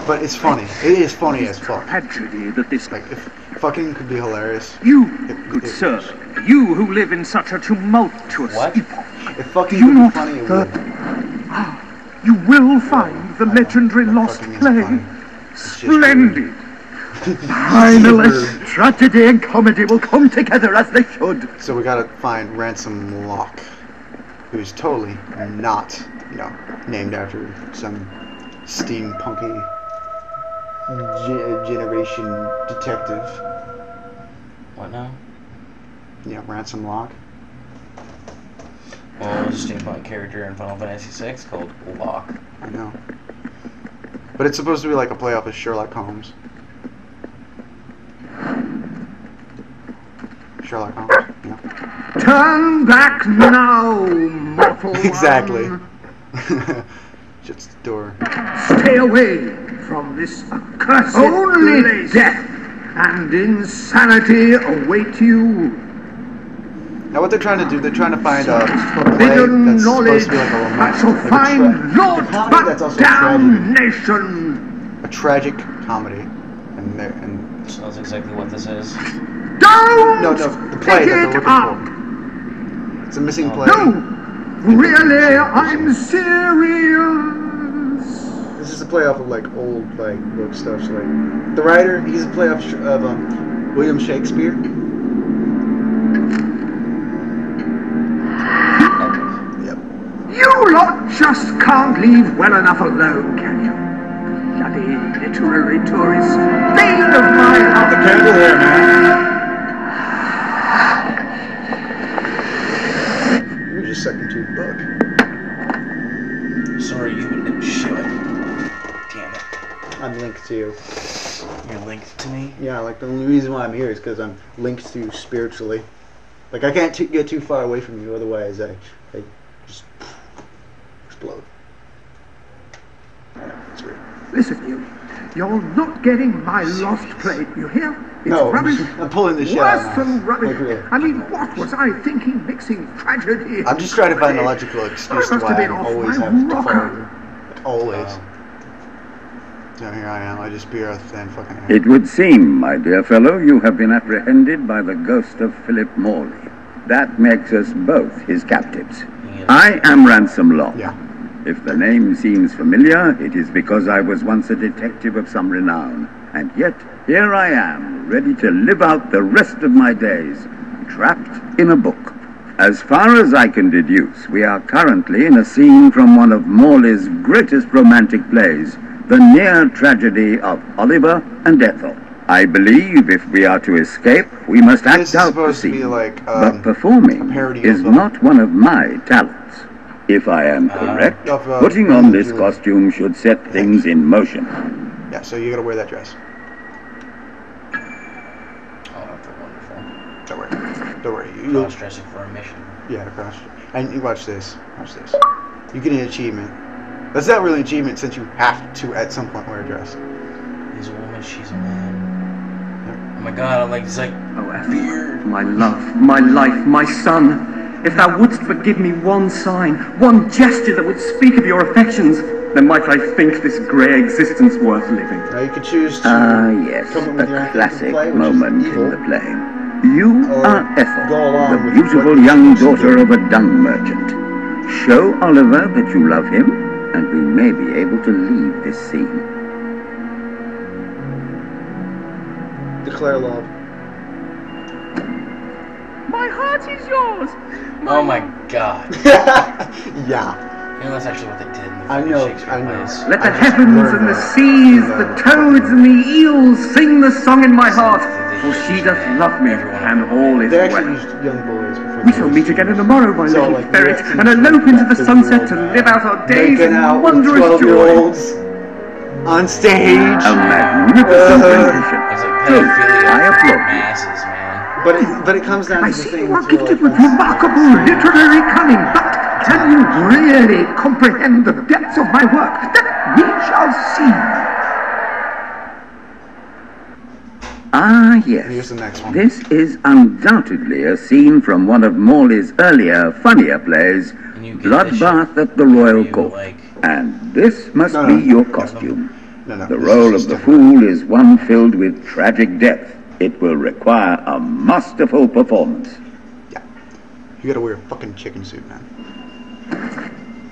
But it's funny. It is funny as fuck. Tragedy that this... Like, if fucking could be hilarious. You, good sir, you who live in such a tumultuous epoch. If fucking could be funny, it would. You will find the legendary lost play. Splendid. Finally, tragedy and comedy will come together as they should. So we gotta find Ransom Locke, who's totally not, you know, named after some steampunky generation detective. What now? Yeah, Ransom Locke. Well, there's a steampunk character in Final Fantasy VI called Locke. I know. But it's supposed to be like a play off of Sherlock Holmes. Sherlock Holmes, yeah. Turn back now, mortal Exactly. one. Just the door. Stay away from this accursed Only death and insanity await you. Now what they're trying to do, they're trying to find a play Forbidden that's knowledge supposed to be like a that romantic, shall like find naught that's but also a tragedy. damnation. A tragic comedy. And So that's exactly what this is. Don't no, the play pick that they're it looking up. for. It's a missing play. No, really, I'm serious. This is a play off of like old like book stuff. So, like the writer, he's a play off of William Shakespeare. Yep. You lot just can't leave well enough alone, can you? Bloody literary tourists, bane of my heart. The candle here, man. You're just second to the book. Sorry, you wouldn't shit. Damn it. I'm linked to you. You're linked to me? Yeah, like the only reason why I'm here is because I'm linked to you spiritually. Like I can't get too far away from you, otherwise I just explode. I know, it's weird. Listen, you're not getting my lost plate, you hear? It's No, rubbish. I'm pulling this shit out Worse of than rubbish. Like, really. I mean, what was I thinking mixing tragedy? I'm just trying to find a logical excuse to must have why I been off always my have to rocker. follow you. Like, always. So here I am, I just beer a thin fucking air. It would seem, my dear fellow, you have been apprehended by the ghost of Philip Morley. That makes us both his captives. I am Ransom Locke. Yeah. If the name seems familiar, it is because I was once a detective of some renown. And yet, here I am, ready to live out the rest of my days, trapped in a book. As far as I can deduce, we are currently in a scene from one of Morley's greatest romantic plays, the near tragedy of Oliver and Ethel. I believe if we are to escape, we must act out the scene. But performing is not one of my talents. If I am correct, putting on this costume should set things in motion. Yeah, so you gotta wear that dress. Oh, that's wonderful. Don't worry. Cross-dressing for a mission. Yeah, cross. And you watch this. Watch this. You get an achievement. That's not really an achievement since you have to at some point wear a dress. He's a woman, she's a man. Oh my god, I'm like, it's like... Oh, Ethel, my love, my life, my son. If thou wouldst but give me one sign, one gesture that would speak of your affections, then might I think this grey existence worth living. Now you could choose to yes, a classic moment in the play. You are Ethel, the beautiful young daughter of a dung merchant. Show Oliver that you love him, and we may be able to leave this scene. Declare love. My heart is yours. Oh my god. Yeah. You know, that's actually what they did in the Shakespeare plays. Let the heavens and the seas, the toads and the eels sing the song in my heart, for she doth love me, and all is They actually well. used young boys before. We shall meet again in the morrow, my little ferret, and elope into the sunset to live out our days in wondrous joy. On stage. A magnificent rendition. It's like Good. pedophilia I applaud you. masses, man. But it comes down I to the see thing. you are gifted with remarkable literary cunning, but can you really comprehend the depths of my work? That we shall see. Ah, Here's yes. the next one. This is undoubtedly a scene from one of Morley's earlier, funnier plays, And you get Bloodbath at the Royal Court. And this must be your costume. No, The this role is of the just fool is one filled with tragic depth. It will require a masterful performance. Yeah. You gotta wear a fucking chicken suit, man.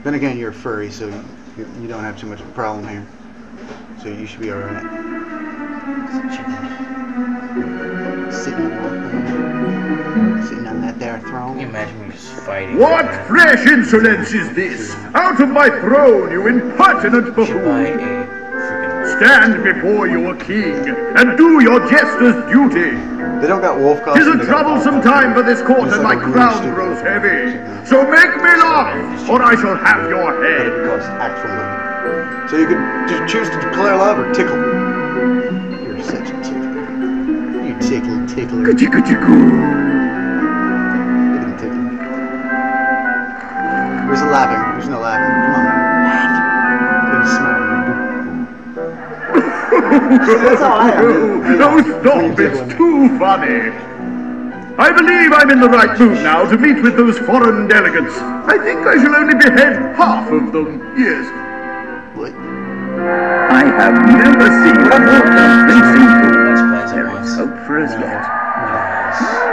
Then again, you're a furry, so you don't have too much of a problem here. So you should be alright. Sitting on that there throne. Can you imagine me just fighting? What fresh insolence is this? Out of my throne, you impertinent Should buy buffoon! a freaking. Stand before your king and do your jester's duty. They don't got wolf Tis costumes. a troublesome time for this court, It's and like my a really crown stupid grows wolf heavy. costume. So make me laugh, or I shall have your But head. it costs actual money. So you could just choose to declare love or tickle. You're such a tickler. You tickler. Look Goo. at him tickling. Where's the laughing? There's no laughing. Come on, man. Laugh. He's smiling. That's all I have. No, stop, it's too funny. I believe I'm in the right mood now to meet with those foreign delegates. I think I shall only behead half of them, yes. What? I have never seen a more convincing fool. Let's play as There it is was. hope for us yet.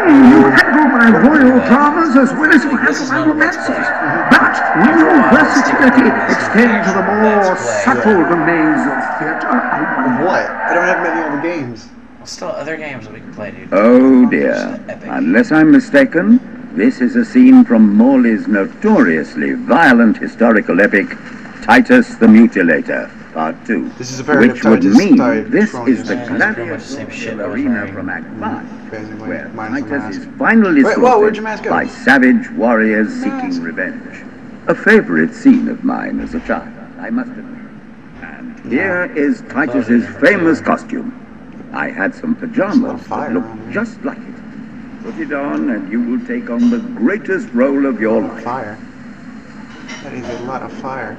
You handle my royal dramas as well as you handle my romances. But will your versatility extend to the more subtle domains of theatre? I wonder. What? I don't have many other games. Well, still other games that we can play, dude. Oh dear. Unless I'm mistaken, this is a scene from Morley's notoriously violent historical epic, Titus the Mutilator, Part 2. This is a parody Which of would Titus mean Titus this Throne is the Years. Yeah, that's pretty much the same gladiatorial shit I was arena wearing. from Act 5, Basically, where minus the Titus mask. is finally Wait, whoa, where'd your slaughtered mask go? by savage warriors seeking revenge. A favorite scene of mine as a child, I must admit. And here is Titus's famous costume. I had some pajamas that looked just like it. Put it on and you will take on the greatest role of your life. Fire. That is a lot of fire.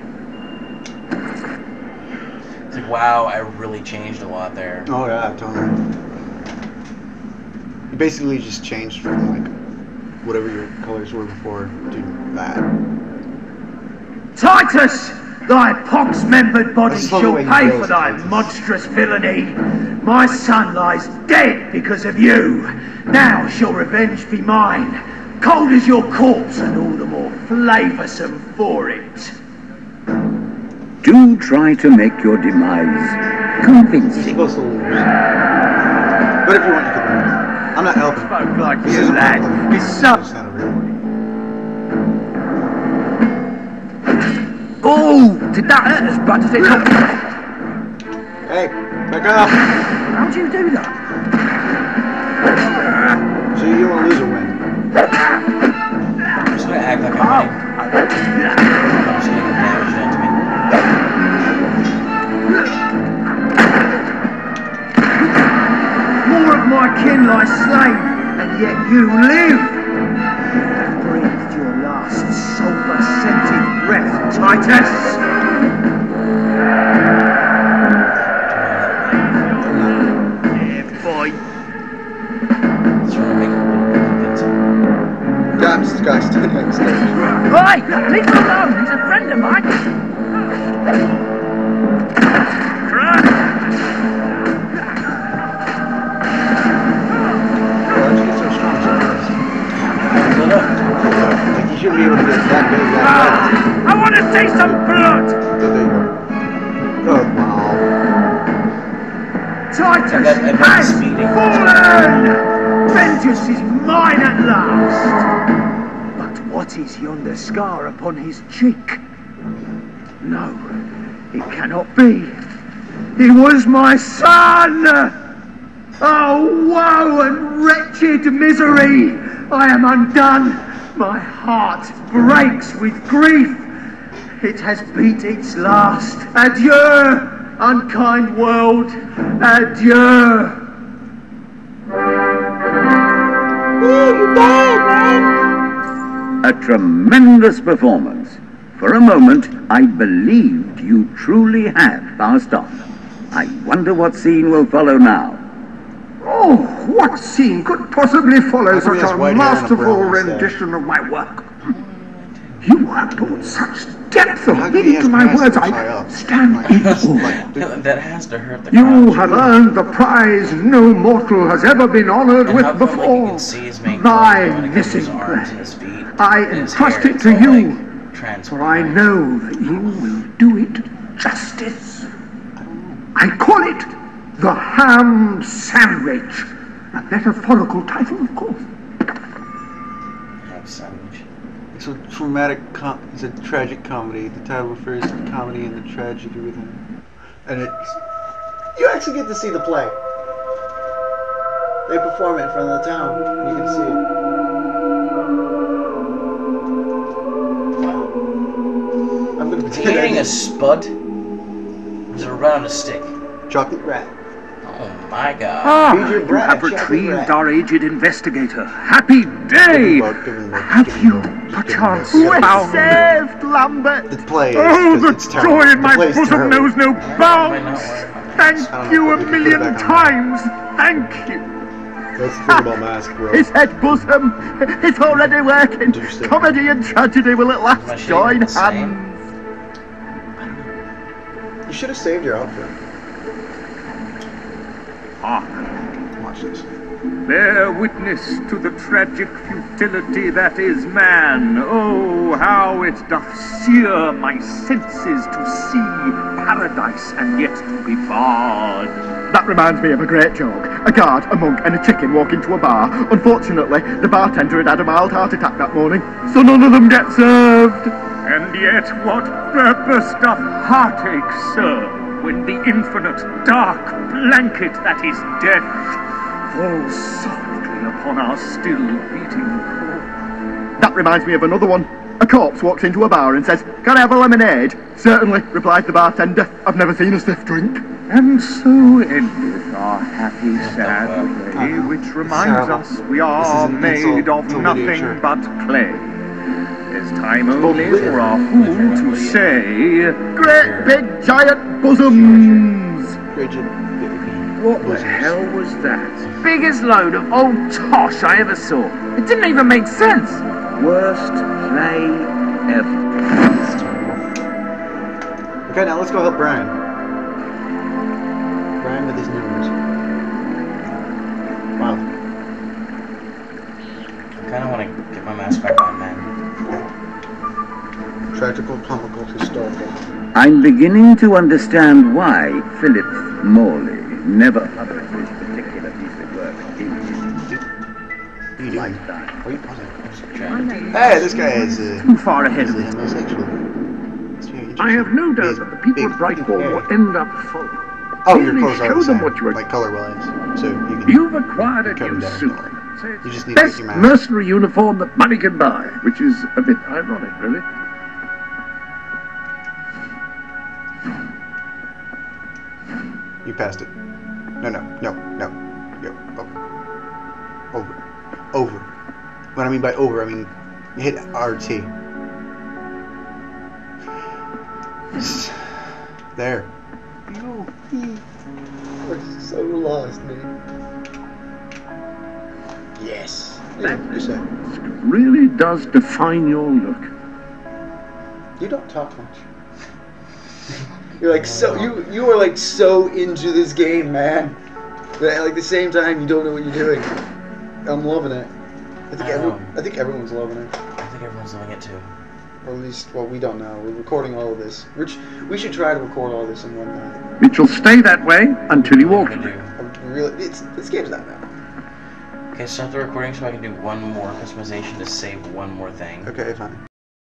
It's like, wow, I really changed a lot there. Oh yeah, totally. You basically just changed from like whatever your colors were before to that. Titus, thy pox-membered body That's the shall way he pay goes, for thy Titus. monstrous villainy. My son lies dead because of you. Now shall revenge be mine, cold as your corpse and all the more flavoursome for it. Do try to make your demise You're convincing. supposed to lose. But if you want, you can win. I'm not helping. Spoke like This you, isn't lad. my play. It's so... It's not a real one. Oh, did that hurt as bad as it looked? Hey, back up! How'd you do that? So you want to lose or win? I'm just gonna act like I'm winning. I'm just gonna get damage done to me. More of my kin lie slain, and yet you live. You have breathed your last sulphur-scented breath, Titus. Yeah, boy. Just wanna make it a little bit convincing. God, this guy's standing next to me. Hey, leave him alone. He's a friend of mine. Why'd you get so strong? Split up. Like you shouldn't be able to get that big that I want to see some blood. bad. Oh, there you go. Oh, wow. Titus I got has speeding. fallen! Vengeance is mine at last! But what is yonder scar upon his cheek? No, it cannot be. He was my son! Oh, woe and wretched misery! I am undone! My heart breaks with grief! It has beat its last. Adieu, unkind world! Adieu! A tremendous performance. For a moment, I believed you truly had passed on. I wonder what scene will follow now. Oh, what scene could possibly follow How come he such has a white hair and a masterful brown mustache? rendition of my work? You have put such depth How of come he meaning has to my pants words. that high I up? stand Like, in that's awe. like, dude, That has to hurt the You crowd. have earned the prize no mortal has ever been honored And with how come, like, you before. can see his main My clothes, but when it comes to missing his arms and play. his feet, I and his entrust hair, it it's to all, you, like, for I transparent. know that you will do it justice. I call it the ham sandwich. A metaphorical title, of course. Ham sandwich. it's a traumatic. It's a tragic comedy. The title refers to the comedy and the tragedy within it, and it's. You actually get to see the play. They perform it in front of the town. You can see it. Wow. I'm gonna Is he eating a spud? Is it a rat on a stick? chocolate rat. Oh my god. Ah, Feed your you brat, have chocolate retrieved rat. our aged investigator. Happy day! Give him a book, Have give him a you, book, just give him a perchance, book. We gotta found get Lambert? the play is. Oh, 'Cause the it's terrible. joy in The my play's bosom terrible. knows no Might not bounds. work. Thank I don't you know, a we can put it million back on. times. Thank you. Let's think about mask, bro. His head bosom, it's already working. Do so. Comedy and tragedy will at Am I last shading join the same? hands. You should have saved your outfit. Ah, Watch this. bear witness to the tragic futility that is man. Oh, how it doth sear my senses to see paradise and yet to be barred. That reminds me of a great joke. A guard, a monk, and a chicken walk into a bar. Unfortunately, the bartender had had a mild heart attack that morning, so none of them get served. And yet, what purpose doth heartache serve when the infinite dark blanket that is death falls softly upon our still beating core? That reminds me of another one. A corpse walks into a bar and says, "Can I have a lemonade?" "Certainly," replies the bartender. "I've never seen a stiff drink." And so endeth our happy, sad play, which reminds terrible. us we This are is an made insult of to nothing literature. but clay. There's time only literature. for a fool to say, "Great big giant bosoms." Rigid. What the hell was that? Biggest load of old tosh I ever saw. It didn't even make sense. Worst play ever. Okay, now let's go help Brian. Brian with his news. Wow. I kind of want to get my mask back on, man. Tragical, comical, historical. I'm beginning to understand why Philip Morley never published this particular piece of work in his lifetime. What are you pausing? Trying. Hey, this guy is Too far ahead of is me. homosexual. I have no doubt Big- that the people big of Brightwall hair. will end up full. Oh, your Merely clothes are show the them same, what you are. like color-wise, so you can. You've acquired a cut new them down, suit. don't worry. You just need to get Best your mask. mercenary uniform that money can buy, which is a bit ironic, really. You passed it. No. Yo, over. What I mean by over, I mean hit RT. There. We're so lost, man. Yes. You're saying. Really does define your look. You don't talk much. You're like so you are like so into this game, man. But at like the same time you don't know what you're doing. I'm loving it. I think everyone's loving it. I think everyone's loving it too. Or at least, well, we don't know. We're recording all of this. Which we should try to record all this in one night. It shall stay that way until you What walk am I away. gonna do? This game's not bad. Okay, stop the recording so I can do one more customization to save one more thing. Okay, fine.